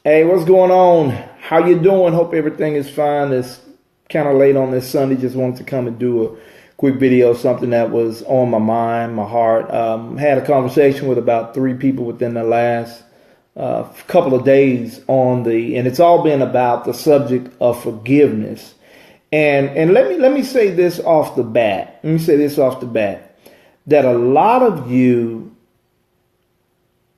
Hey, what's going on? How you doing? Hope everything is fine. It's kind of late on this Sunday. Just wanted to come and do a quick video, something that was on my mind, my heart. Had a conversation with about three people within the last couple of days and it's all been about the subject of forgiveness. And let me say this off the bat. Let me say this off the bat, that a lot of you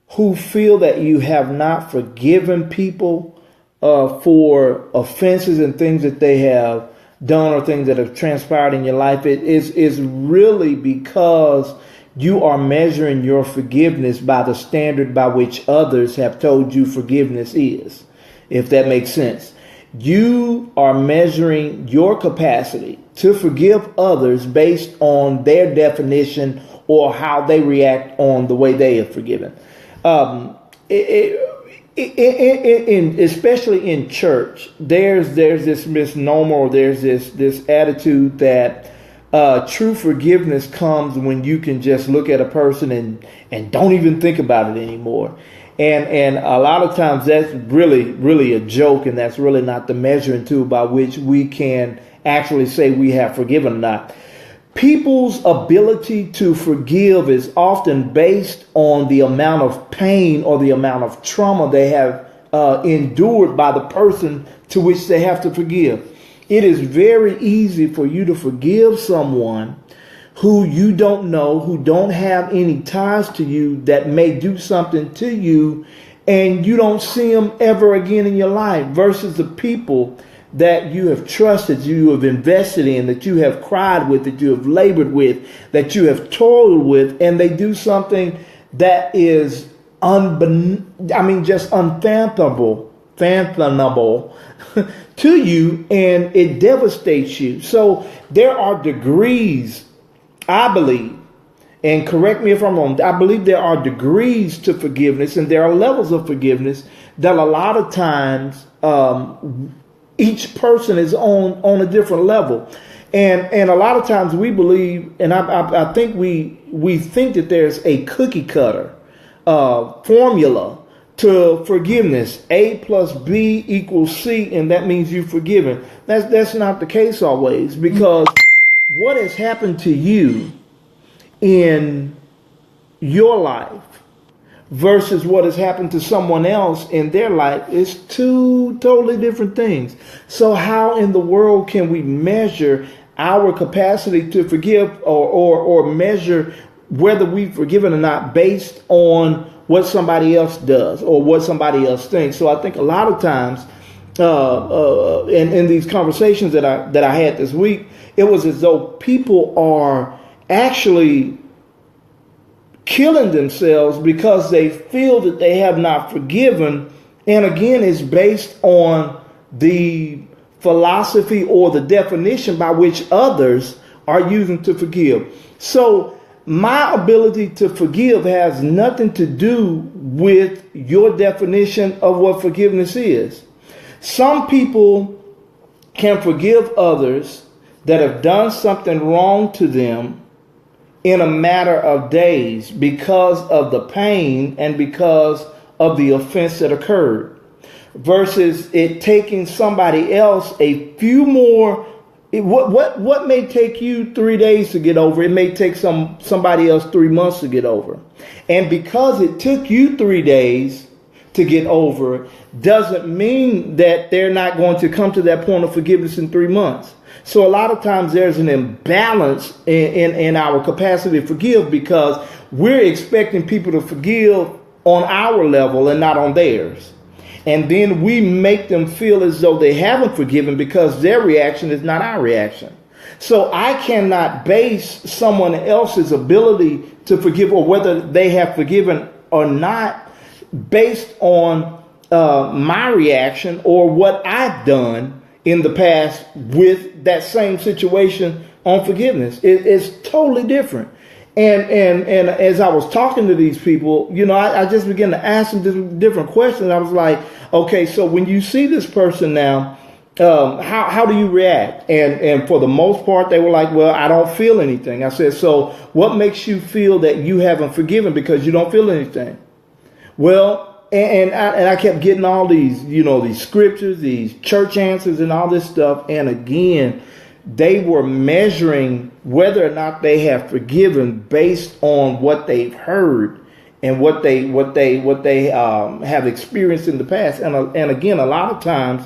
who feel that you have not forgiven people for offenses and things that they have done or things that have transpired in your life, it is really because you are measuring your forgiveness by the standard by which others have told you forgiveness is, if that makes sense. You are measuring your capacity to forgive others based on their definition or how they react on the way they have forgiven. Especially in church, there's this misnomer, or there's this attitude that true forgiveness comes when you can just look at a person and don't even think about it anymore. And a lot of times that's really a joke, and that's really not the measuring tool by which we can actually say we have forgiven or not. People's ability to forgive is often based on the amount of pain or the amount of trauma they have endured by the person to which they have to forgive. It is very easy for you to forgive someone who you don't know, who don't have any ties to you, that may do something to you and you don't see them ever again in your life, versus the people that you have trusted, you have invested in, that you have cried with, that you have labored with, that you have toiled with, and they do something that is just unfathomable to you, and it devastates you. So there are degrees, I believe, and correct me if I'm wrong, I believe there are degrees to forgiveness, and there are levels of forgiveness that a lot of times each person is on a different level. And a lot of times we believe, and I think we think that there's a cookie cutter formula to forgiveness. A plus B equals C, and that means you've forgiven. That's not the case always, because what has happened to you in your life versus what has happened to someone else in their life is two totally different things. So how in the world can we measure our capacity to forgive or measure whether we've forgiven or not based on what somebody else does or what somebody else thinks? So I think a lot of times in these conversations that I had this week, it was as though people are actually killing themselves because they feel that they have not forgiven. And again, it's based on the philosophy or the definition by which others are using to forgive. So my ability to forgive has nothing to do with your definition of what forgiveness is. Some people can forgive others that have done something wrong to them in a matter of days because of the pain and because of the offense that occurred, versus it taking somebody else a few more. What may take you 3 days to get over, it may take somebody else 3 months to get over. And because it took you 3 days to get over, doesn't mean that they're not going to come to that point of forgiveness in 3 months. So a lot of times there's an imbalance in our capacity to forgive, because we're expecting people to forgive on our level and not on theirs. And then we make them feel as though they haven't forgiven because their reaction is not our reaction. So I cannot base someone else's ability to forgive or whether they have forgiven or not based on my reaction or what I've done in the past with that same situation on forgiveness. It's totally different. And as I was talking to these people, I just began to ask them different questions. I was like, okay, so when you see this person now, how do you react? And for the most part, they were like, well, I don't feel anything. I said, so what makes you feel that you haven't forgiven because you don't feel anything? Well, and I kept getting all these, these scriptures, these church answers and all this stuff. And again, they were measuring whether or not they have forgiven based on what they've heard and what they have experienced in the past. And again, a lot of times,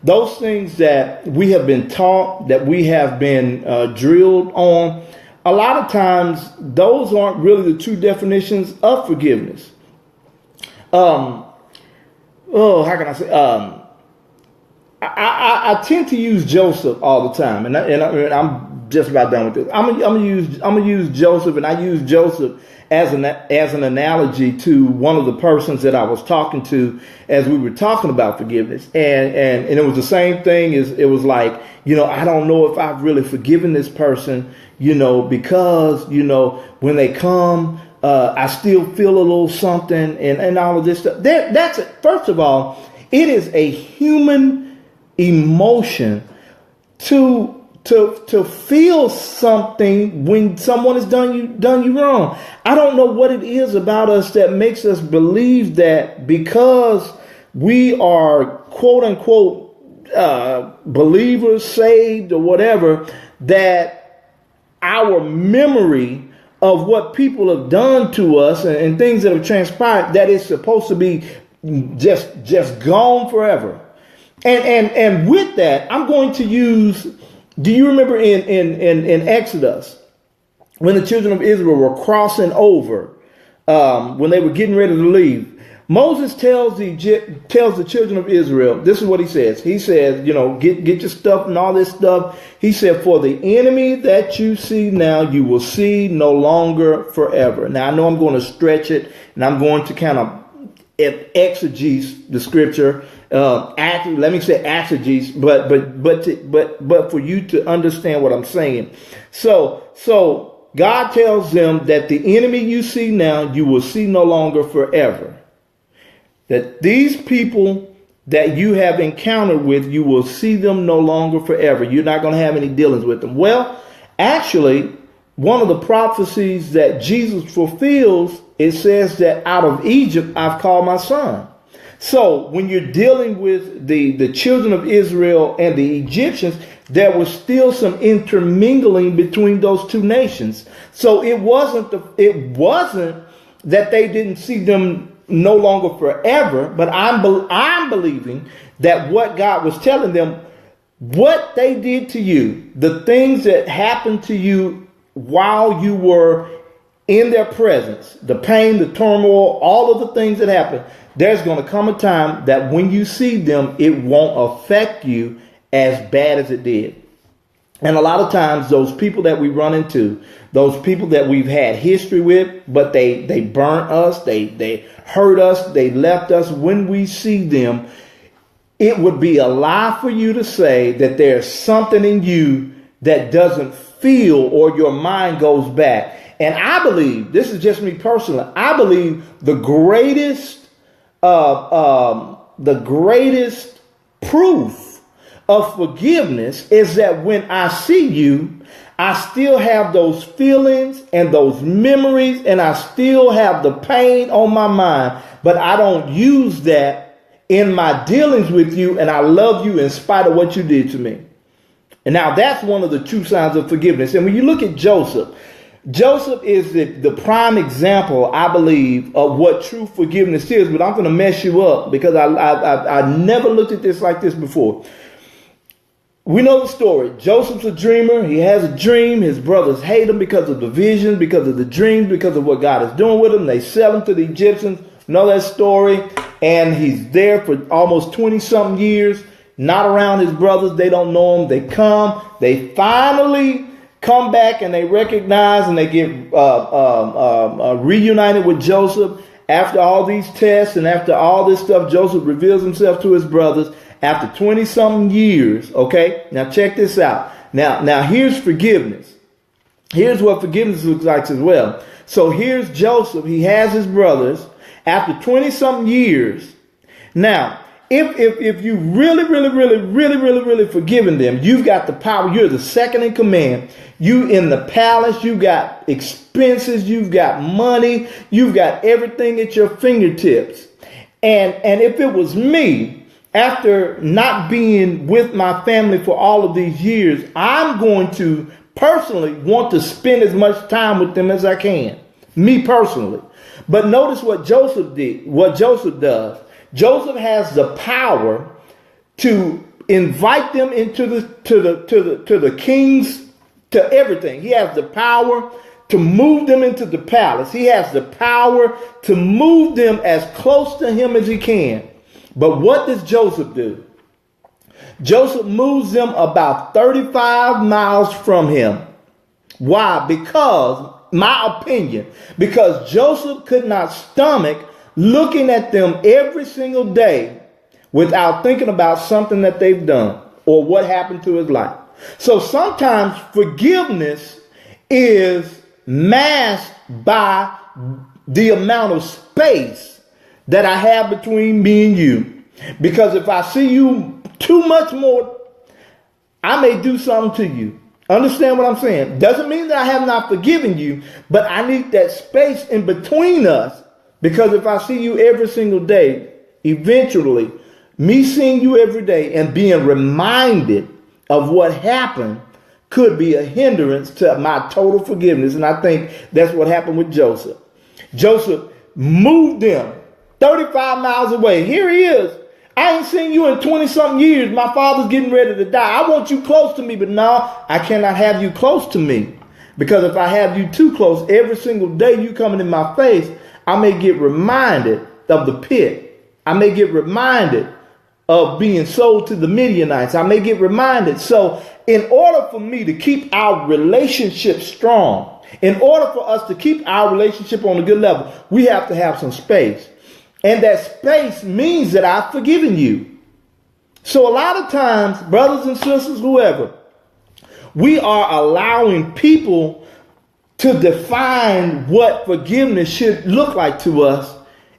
those things that we have been taught, that we have been drilled on, a lot of times those aren't really the true definitions of forgiveness. How can I say? I tend to use Joseph all the time, and I'm just about done with this. I'm gonna use Joseph, and I use Joseph as an analogy to one of the persons that I was talking to as we were talking about forgiveness, and it was the same thing. It was like, I don't know if I've really forgiven this person, because when they come, I still feel a little something, and all of this stuff. That's it. First of all, it is a human emotion to feel something when someone has done you wrong. I don't know what it is about us that makes us believe that because we are quote unquote believers, saved or whatever, that our memory of what people have done to us and things that have transpired, that is supposed to be just gone forever. And with that, I'm going to use, do you remember in Exodus, when the children of Israel were crossing over, when they were getting ready to leave, Moses tells the children of Israel, this is what he says. He says, get your stuff and all this stuff. He said, for the enemy that you see now, you will see no longer forever. Now, I know I'm going to stretch it, and I'm going to kind of exegese the scripture. Let me say exegese, but for you to understand what I'm saying. So God tells them that the enemy you see now, you will see no longer forever. That these people that you have encountered with, you will see them no longer forever. You're not going to have any dealings with them. Well, actually, one of the prophecies that Jesus fulfills, it says that out of Egypt, I've called my son. So when you're dealing with the children of Israel and the Egyptians, there was still some intermingling between those two nations. So it wasn't that they didn't see them no longer forever, but I'm believing that what God was telling them, what they did to you, the things that happened to you while you were in their presence, the pain, the turmoil, all of the things that happened, there's going to come a time that when you see them, it won't affect you as bad as it did. And a lot of times those people that we run into, those people that we've had history with, but they burnt us, they hurt us, they left us, when we see them, it would be a lie for you to say that there's something in you that doesn't feel, or your mind goes back. And I believe, this is just me personally, I believe the greatest proof of forgiveness is that when I see you, I still have those feelings and those memories, and I still have the pain on my mind, but I don't use that in my dealings with you, and I love you in spite of what you did to me. And now that's one of the true signs of forgiveness. And when you look at Joseph is the prime example, I believe, of what true forgiveness is. But I'm going to mess you up because I never looked at this like this before. We know the story. Joseph's a dreamer. He has a dream. His brothers hate him because of the vision, because of the dreams, because of what God is doing with him. They sell him to the Egyptians. Know that story. And he's there for almost 20-something years, not around his brothers. They don't know him. They come. They finally come back and they recognize, and they get reunited with Joseph. After all these tests and after all this stuff, Joseph reveals himself to his brothers after 20-something years. Okay, now check this out. Now here's forgiveness. Here's what forgiveness looks like as well. So here's Joseph. He has his brothers after 20-something years. Now, if you really forgiven them, you've got the power. You're the second in command. You in the palace, you got expenses, you've got money, you've got everything at your fingertips. And if it was me, after not being with my family for all of these years, I'm going to personally want to spend as much time with them as I can. Me personally. But notice what Joseph did, what Joseph does. Joseph has the power to invite them into the king's, to everything. He has the power to move them into the palace. He has the power to move them as close to him as he can. But what does Joseph do? Joseph moves them about 35 miles from him. Why? Because, my opinion, because Joseph could not stomach looking at them every single day without thinking about something that they've done or what happened to his life. So sometimes forgiveness is masked by the amount of space that I have between me and you. Because if I see you too much more, I may do something to you. Understand what I'm saying? Doesn't mean that I have not forgiven you, but I need that space in between us. Because if I see you every single day, eventually, me seeing you every day and being reminded of what happened could be a hindrance to my total forgiveness. And I think that's what happened with Joseph. Joseph moved them 35 miles away. Here he is. I ain't seen you in 20-something years. My father's getting ready to die. I want you close to me, but no, I cannot have you close to me. Because if I have you too close, every single day you coming in my face, I may get reminded of the pit. I may get reminded of being sold to the Midianites. I may get reminded. So in order for me to keep our relationship strong, in order for us to keep our relationship on a good level, we have to have some space. And that space means that I've forgiven you. So a lot of times, brothers and sisters, whoever, we are allowing people to define what forgiveness should look like to us.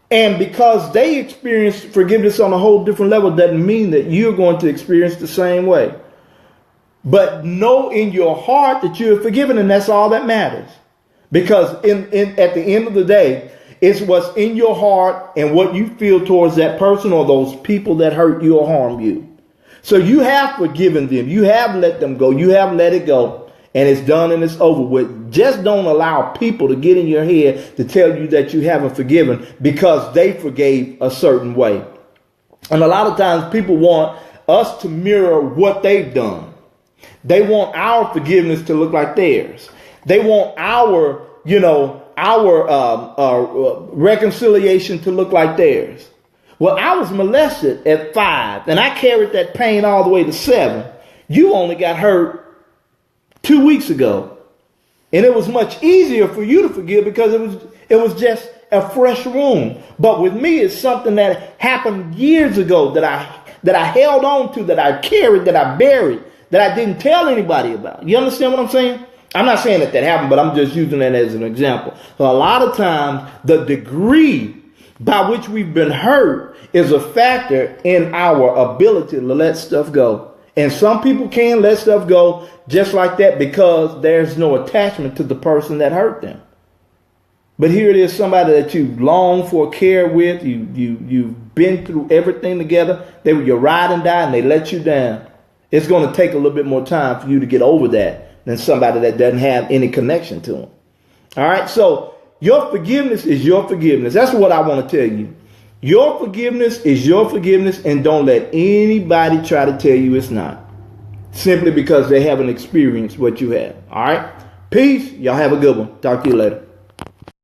And because they experience forgiveness on a whole different level, doesn't mean that you're going to experience the same way. But know in your heart that you're forgiven, and that's all that matters. Because at the end of the day, it's what's in your heart and what you feel towards that person or those people that hurt you or harm you. So you have forgiven them. You have let them go. You have let it go. And it's done and it's over with. Just don't allow people to get in your head to tell you that you haven't forgiven because they forgave a certain way. And a lot of times people want us to mirror what they've done. They want our forgiveness to look like theirs. They want our reconciliation to look like theirs. Well, I was molested at 5 and I carried that pain all the way to 7. You only got hurt 2 weeks ago. And it was much easier for you to forgive because it was just a fresh wound. But with me, it's something that happened years ago that I held on to, that I carried, that I buried, that I didn't tell anybody about. You understand what I'm saying? I'm not saying that happened, but I'm just using that as an example. So a lot of times, the degree by which we've been hurt is a factor in our ability to let stuff go. And some people can let stuff go just like that because there's no attachment to the person that hurt them. But here it is, somebody that you long for, care with, you've been through everything together. They were your ride and die, and they let you down. It's going to take a little bit more time for you to get over that than somebody that doesn't have any connection to them. All right, so your forgiveness is your forgiveness. That's what I want to tell you. Your forgiveness is your forgiveness, and don't let anybody try to tell you it's not. Simply because they haven't experienced what you have. All right, peace. Y'all have a good one. Talk to you later.